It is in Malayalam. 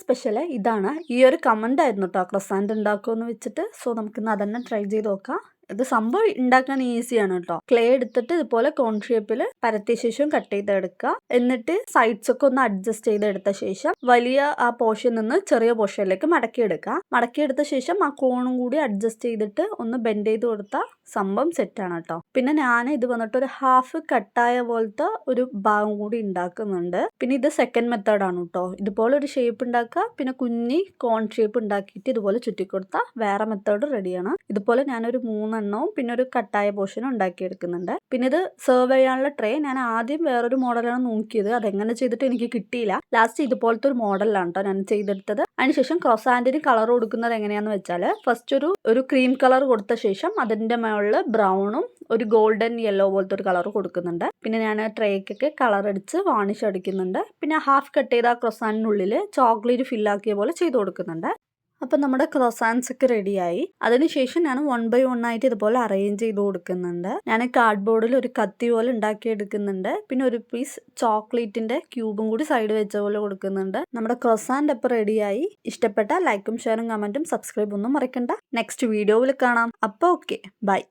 സ്പെഷ്യൽ ഇതാണ്. ഈ ഒരു കമന്റ് ആയിരുന്നു കേട്ടോ, ക്രൊസാൻഡ് ഉണ്ടാക്കുമെന്ന് വെച്ചിട്ട്. സോ നമുക്കിന്ന് അതന്നെ ട്രൈ ചെയ്ത് നോക്കാം. ഇത് സംഭവം ഉണ്ടാക്കാൻ ഈസിയാണ് കേട്ടോ. ക്ലേ എടുത്തിട്ട് ഇതുപോലെ കോൺ ഷേപ്പിൽ പരത്തിയ ശേഷം കട്ട് ചെയ്തെടുക്കുക. എന്നിട്ട് സൈഡ്സ് ഒക്കെ ഒന്ന് അഡ്ജസ്റ്റ് ചെയ്തെടുത്ത ശേഷം വലിയ ആ പോർഷൻ നിന്ന് ചെറിയ പോർഷനിലേക്ക് മടക്കിയെടുക്കുക. മടക്കിയെടുത്ത ശേഷം ആ കോണും കൂടി അഡ്ജസ്റ്റ് ചെയ്തിട്ട് ഒന്ന് ബെൻഡ് ചെയ്ത് കൊടുത്താൽ സംഭവം സെറ്റാണ് കേട്ടോ. പിന്നെ ഞാൻ ഇത് വന്നിട്ട് ഒരു ഹാഫ് കട്ടായ പോലത്തെ ഒരു ഭാഗം കൂടി ഉണ്ടാക്കുന്നുണ്ട്. പിന്നെ ഇത് സെക്കൻഡ് മെത്തേഡാണ് കേട്ടോ. ഇതുപോലെ ഒരു ഷേപ്പ് ഉണ്ടാക്കുക, പിന്നെ കുഞ്ഞി കോൺ ഷേപ്പ് ഉണ്ടാക്കിയിട്ട് ഇതുപോലെ ചുറ്റിക്കൊടുത്താൽ വേറെ മെത്തേഡ് റെഡിയാണ്. ഇതുപോലെ ഞാനൊരു 3 പിന്നെ ഒരു കട്ടായ പോർഷനും ഉണ്ടാക്കിയെടുക്കുന്നുണ്ട്. പിന്നെ ഇത് സെർവ് ചെയ്യാനുള്ള ട്രേ ഞാൻ ആദ്യം വേറൊരു മോഡലാണ് നോക്കിയത്. അതെങ്ങനെ ചെയ്തിട്ട് എനിക്ക് കിട്ടിയില്ല. ലാസ്റ്റ് ഇതുപോലത്തെ ഒരു മോഡലാണ് കേട്ടോ ഞാൻ ചെയ്തെടുത്തത്. അതിനുശേഷം ക്രോസാൻഡിന് കളർ കൊടുക്കുന്നത് എങ്ങനെയാന്ന് വെച്ചാൽ ഫസ്റ്റ് ഒരു ക്രീം കളർ കൊടുത്ത ശേഷം അതിന്റെ മുകളിൽ ബ്രൗണും ഒരു ഗോൾഡൻ യെല്ലോ പോലത്തെ ഒരു കളർ കൊടുക്കുന്നുണ്ട്. പിന്നെ ഞാൻ ട്രേക്കൊക്കെ കളർ അടിച്ച് വാണിഷ് അടിക്കുന്നുണ്ട്. പിന്നെ ഹാഫ് കട്ട് ചെയ്ത ക്രോസാൻഡിനുള്ളിൽ ചോക്ലേറ്റ് ഫില്ലാക്കിയ പോലെ ചെയ്ത് കൊടുക്കുന്നുണ്ട്. അപ്പം നമ്മുടെ ക്രോസാൻസ് ഒക്കെ റെഡിയായി. അതിനുശേഷം ഞാൻ 1 by 1 ആയിട്ട് ഇതുപോലെ അറേഞ്ച് ചെയ്ത് കൊടുക്കുന്നുണ്ട്. ഞാൻ കാർഡ്ബോർഡിൽ ഒരു കത്തി പോലെ ഉണ്ടാക്കിയെടുക്കുന്നുണ്ട്. പിന്നെ ഒരു പീസ് ചോക്ലേറ്റിന്റെ ക്യൂബും കൂടി സൈഡ് വെച്ച പോലെ കൊടുക്കുന്നുണ്ട്. നമ്മുടെ ക്രോസാൻഡ് അപ്പം റെഡിയായി. ഇഷ്ടപ്പെട്ട ലൈക്കും ഷെയറും കമന്റും സബ്സ്ക്രൈബ് ഒന്നും മറക്കണ്ട. നെക്സ്റ്റ് വീഡിയോയിൽ കാണാം. അപ്പോൾ ഓക്കെ, ബൈ.